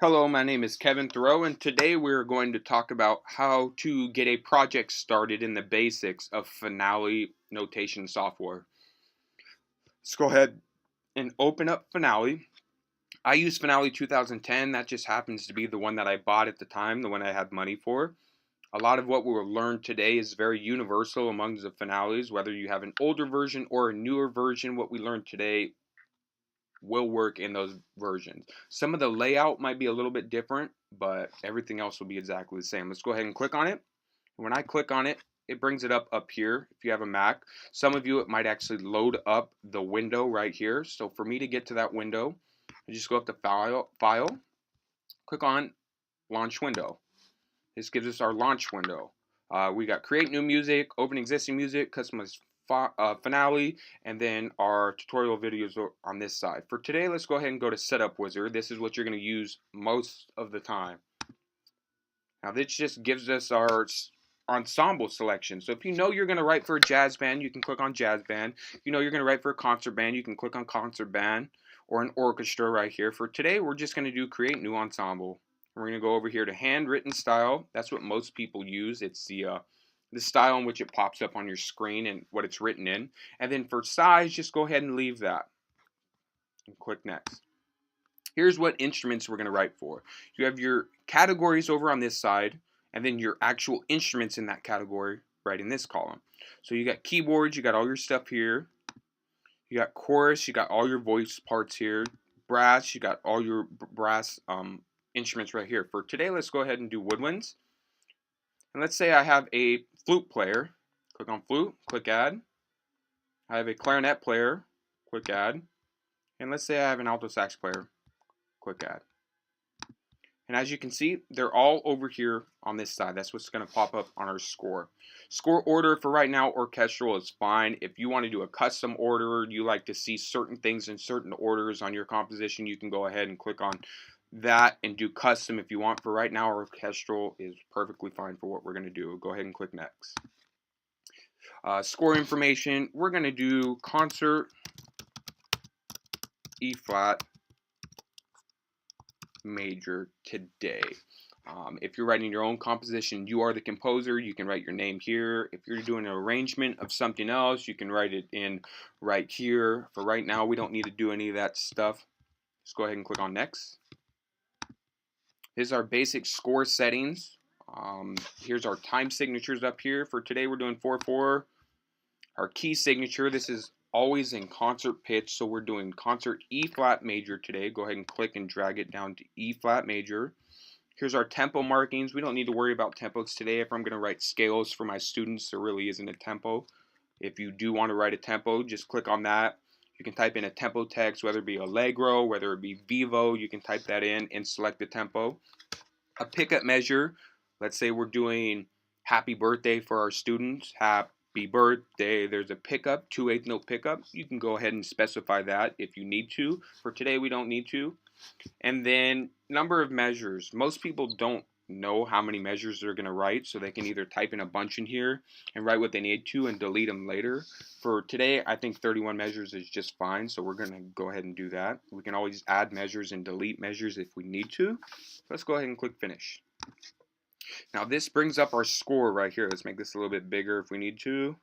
Hello, my name is Kevin Thoreau, and today we're going to talk about how to get a project started in the basics of Finale notation software. Let's go ahead and open up Finale. I use Finale 2010. That just happens to be the one that I bought at the time, the one I had money for. A lot of what we will learn today is very universal among the Finales, whether you have an older version or a newer version. What we learn today will work in those versions. Some of the layout might be a little bit different, but everything else will be exactly the same. Let's go ahead and click on it. When I click on it, it brings it up here if you have a Mac. Some of you, it might actually load up the window right here. So for me to get to that window, I just go up to File, click on Launch Window. This gives us our launch window. We got Create New Music, Open Existing Music, Customize Finale, and then our tutorial videos are on this side. For today, let's go ahead and go to Setup Wizard. This is what you're going to use most of the time. Now this just gives us our ensemble selection. So if you know you're going to write for a jazz band, you can click on jazz band. If you know you're going to write for a concert band, you can click on concert band or an orchestra right here. For today, we're just going to do create new ensemble. We're going to go over here to handwritten style. That's what most people use. It's the style in which it pops up on your screen and what it's written in. And then for size, just go ahead and leave that and click next. Here's what instruments we're going to write for. You have your categories over on this side, and then your actual instruments in that category right in this column. So you got keyboards, you got all your stuff here. You got chorus, you got all your voice parts here. Brass, you got all your brass instruments right here. For today, let's go ahead and do woodwinds. And let's say I have a flute player. Click on flute, click add. I have a clarinet player, click add. And let's say I have an alto sax player, click add. And as you can see, they're all over here on this side. That's what's going to pop up on our score. Score order for right now, orchestral is fine. If you want to do a custom order, you like to see certain things in certain orders on your composition, you can go ahead and click on that and do custom if you want. For right now, orchestral is perfectly fine for what we're going to do. Go ahead and click next. Score information, we're going to do concert E flat major today. If you're writing your own composition, you are the composer. You can write your name here. If you're doing an arrangement of something else, you can write it in right here. For right now, we don't need to do any of that stuff. Just go ahead and click on next. Here's our basic score settings. Here's our time signatures up here. For today, we're doing 4/4. Our key signature, this is always in concert pitch, so we're doing concert E flat major today. Go ahead and click and drag it down to E flat major. Here's our tempo markings. We don't need to worry about tempos today. If I'm going to write scales for my students, there really isn't a tempo. If you do want to write a tempo, just click on that. You can type in a tempo text, whether it be Allegro, whether it be Vivo. You can type that in and select the tempo. A pickup measure. Let's say we're doing happy birthday for our students. Happy birthday. There's a pickup, 2/8 note pickup. You can go ahead and specify that if you need to. For today, we don't need to. And then number of measures. Most people don't know how many measures they're going to write, so they can either type in a bunch in here and write what they need to and delete them later. For today, I think 31 measures is just fine, so we're going to go ahead and do that. We can always add measures and delete measures if we need to. Let's go ahead and click finish. Now this brings up our score right here. Let's make this a little bit bigger if we need to.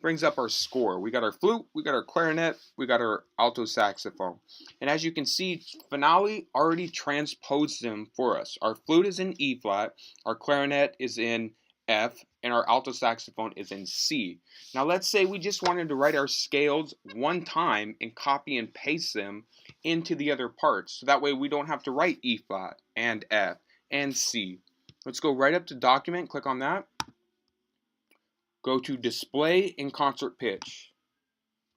Brings up our score. We got our flute, we got our clarinet, we got our alto saxophone. And as you can see, Finale already transposed them for us. Our flute is in E flat, our clarinet is in F, and our alto saxophone is in C. Now let's say we just wanted to write our scales one time and copy and paste them into the other parts. So that way we don't have to write E flat and F and C. Let's go right up to document, click on that. Go to display in concert pitch.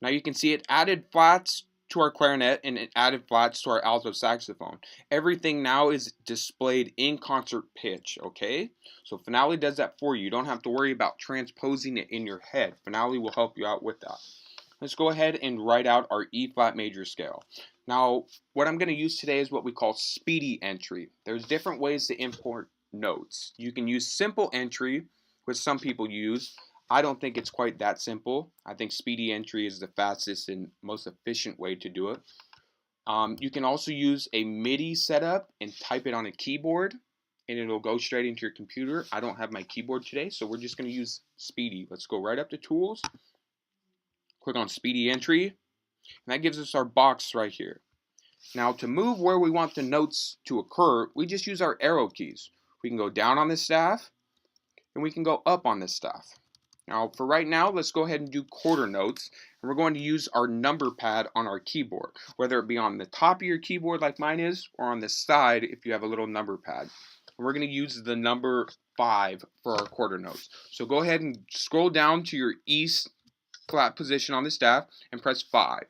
Now you can see it added flats to our clarinet and it added flats to our alto saxophone. Everything now is displayed in concert pitch, okay? So Finale does that for you. You don't have to worry about transposing it in your head. Finale will help you out with that. Let's go ahead and write out our E flat major scale. Now, what I'm going to use today is what we call speedy entry. There's different ways to import notes. You can use simple entry, which some people use. I don't think it's quite that simple. I think speedy entry is the fastest and most efficient way to do it. You can also use a MIDI setup and type it on a keyboard, and it'll go straight into your computer. I don't have my keyboard today, so we're just going to use Speedy. Let's go right up to Tools, click on Speedy Entry, and that gives us our box right here. Now to move where we want the notes to occur, we just use our arrow keys. We can go down on the staff, and we can go up on the staff. Now for right now, let's go ahead and do quarter notes, and we're going to use our number pad on our keyboard, whether it be on the top of your keyboard like mine is, or on the side if you have a little number pad. And we're going to use the number 5 for our quarter notes. So go ahead and scroll down to your E flat position on the staff and press 5.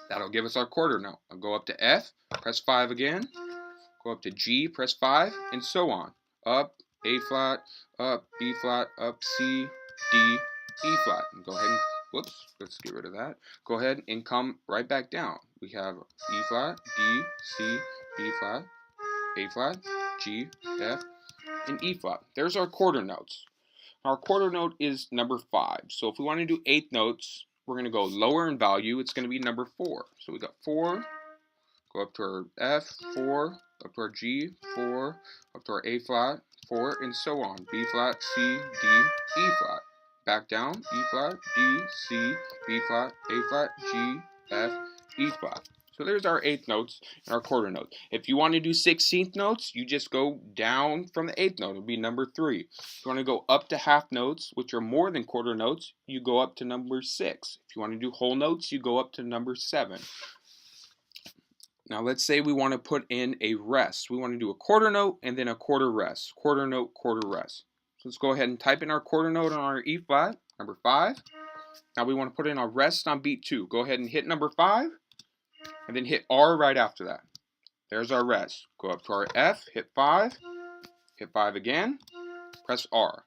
That'll give us our quarter note. I'll go up to F, press 5 again, go up to G, press 5, and so on. Up, A flat, up, B flat, up, C, D, E flat. And go ahead and, whoops, let's get rid of that. Go ahead and come right back down. We have E flat, D, C, B flat, A flat, G, F, and E flat. There's our quarter notes. Our quarter note is number 5. So if we want to do eighth notes, we're going to go lower in value. It's going to be number 4. So we got 4, go up to our F, 4, up to our G, 4, up to our A flat, 4, and so on. B flat, C, D, E flat. Back down, E flat, D, C, B flat, A flat, G, F, E flat. So there's our eighth notes and our quarter notes. If you want to do 16th notes, you just go down from the eighth note. It'll be number 3. If you want to go up to half notes, which are more than quarter notes, you go up to number 6. If you want to do whole notes, you go up to number 7. Now let's say we want to put in a rest. We want to do a quarter note and then a quarter rest. Quarter note, quarter rest. So let's go ahead and type in our quarter note on our E flat, number 5. Now we want to put in our rest on beat 2. Go ahead and hit number 5 and then hit R right after that. There's our rest. Go up to our F, hit 5 again, press R.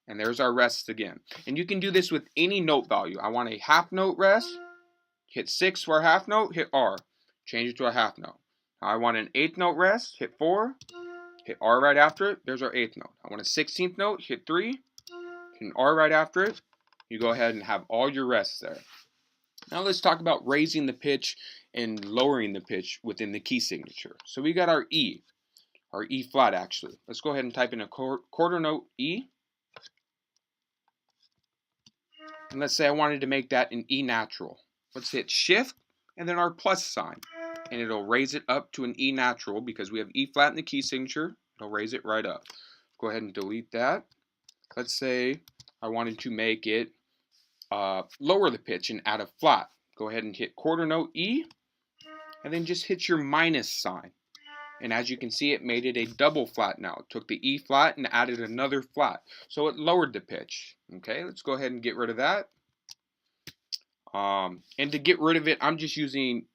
And there's our rest again. And you can do this with any note value. I want a half note rest, hit 6 for a half note, hit R. Change it to a half note. Now I want an eighth note rest, hit 4, hit R right after it, there's our eighth note. I want a 16th note, hit 3, hit an R right after it. You go ahead and have all your rests there. Now let's talk about raising the pitch and lowering the pitch within the key signature. So we got our E flat actually. Let's go ahead and type in a quarter note E. And let's say I wanted to make that an E natural. Let's hit Shift and then our plus sign. And it'll raise it up to an E natural because we have E flat in the key signature. It'll raise it right up. Go ahead and delete that. Let's say I wanted to make it lower the pitch and add a flat. Go ahead and hit quarter note E and then just hit your minus sign. And as you can see, it made it a double flat now. It took the E flat and added another flat. So it lowered the pitch. Okay, let's go ahead and get rid of that. And to get rid of it, I'm just using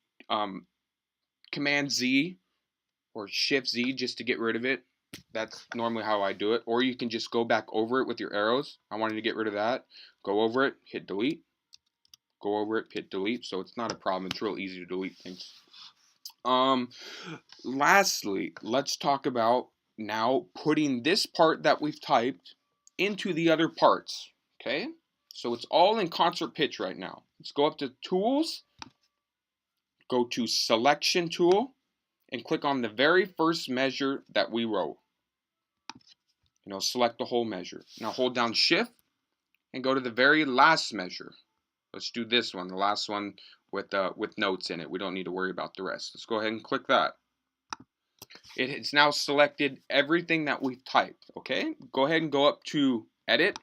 Command Z or Shift Z just to get rid of it. That's normally how I do it. Or you can just go back over it with your arrows. I wanted to get rid of that. Go over it, hit delete. Go over it, hit delete. So it's not a problem. It's real easy to delete things. Lastly, let's talk about now putting this part that we've typed into the other parts. Okay? So it's all in concert pitch right now. Let's go up to Tools, go to Selection Tool, and click on the very first measure that we wrote. Select the whole measure. Now hold down Shift and go to the very last measure. Let's do this one, the last one with notes in it. We don't need to worry about the rest. Let's go ahead and click that. It's now selected everything that we've typed. Okay, go ahead and go up to Edit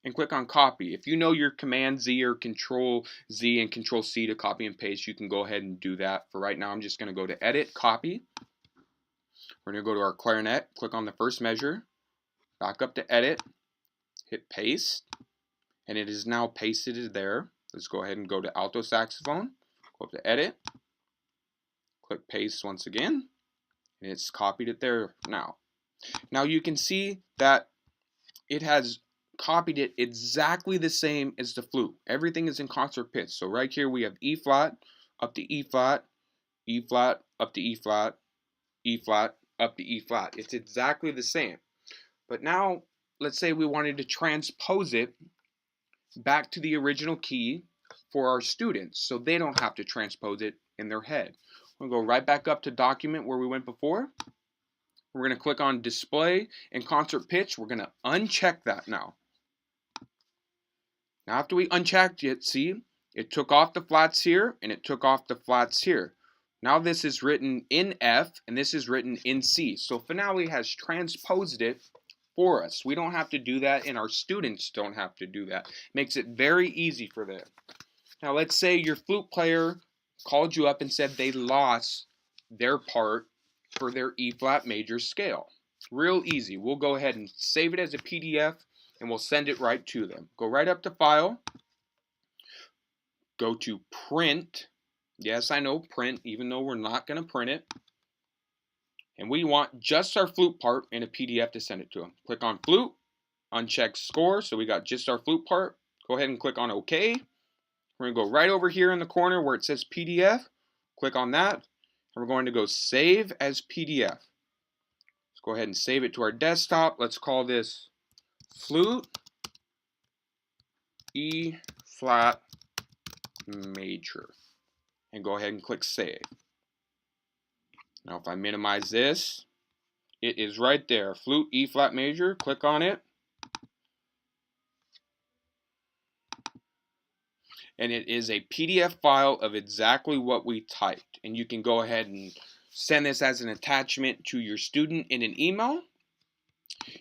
and click on Copy. If you know your Command Z or Control Z and Control C to copy and paste, you can go ahead and do that. For right now, I'm just going to go to Edit, Copy. We're going to go to our clarinet, click on the first measure, back up to Edit, hit Paste, and it is now pasted there. Let's go ahead and go to alto saxophone, go up to Edit, click Paste once again, and it's copied it there now. Now you can see that it has copied it exactly the same as the flute. Everything is in concert pitch. So right here we have E flat, up to E flat, E flat, up to E flat, E flat, up to E flat. It's exactly the same. But now, let's say we wanted to transpose it back to the original key for our students so they don't have to transpose it in their head. We'll go right back up to document where we went before. We're going to click on display and concert pitch. We're going to uncheck that now. Now after we unchecked it, see, it took off the flats here and it took off the flats here. Now this is written in F and this is written in C. So Finale has transposed it for us. We don't have to do that and our students don't have to do that. Makes it very easy for them. Now let's say your flute player called you up and said they lost their part for their E flat major scale. Real easy. We'll go ahead and save it as a PDF and we'll send it right to them. Go right up to File. Go to Print. Yes, I know print, even though we're not going to print it. And we want just our flute part in a PDF to send it to them. Click on Flute. Uncheck Score. So we got just our flute part. Go ahead and click on OK. We're going to go right over here in the corner where it says PDF. Click on that. And we're going to go Save as PDF. Let's go ahead and save it to our desktop. Let's call this Flute E flat major. And go ahead and click Save. Now if I minimize this, it is right there. Flute E flat major. Click on it. And it is a PDF file of exactly what we typed. And you can go ahead and send this as an attachment to your student in an email.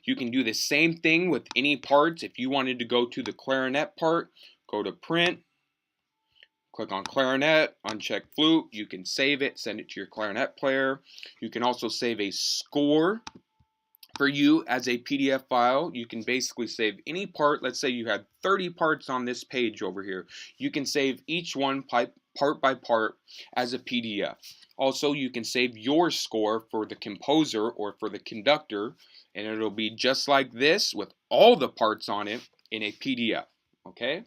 You can do the same thing with any parts. If you wanted to go to the clarinet part, go to Print, click on Clarinet, uncheck Flute. You can save it, send it to your clarinet player. You can also save a score for you as a PDF file. You can basically save any part. Let's say you had 30 parts on this page over here. You can save each one part by part as a PDF. Also, you can save your score for the composer or for the conductor, and it'll be just like this with all the parts on it in a PDF. Okay?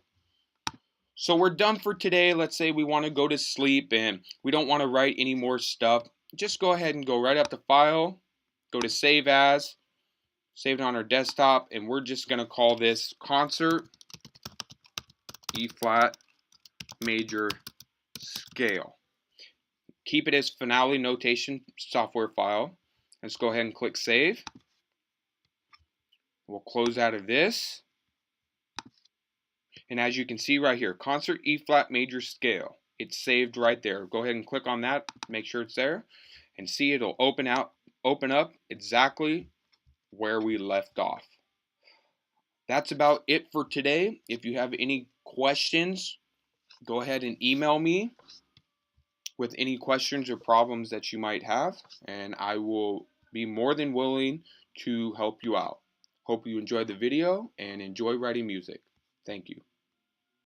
So we're done for today. Let's say we want to go to sleep and we don't want to write any more stuff. Just go ahead and go right up to File, go to Save As, save it on our desktop, and we're just going to call this Concert E flat major scale. Keep it as Finale notation software file. Let's go ahead and click Save. We'll close out of this. And as you can see right here, Concert E flat major scale. It's saved right there. Go ahead and click on that, make sure it's there, and see it'll open up exactly where we left off. That's about it for today. If you have any questions, go ahead and email me with any questions or problems that you might have, and I will be more than willing to help you out. Hope you enjoyed the video and enjoy writing music. Thank you.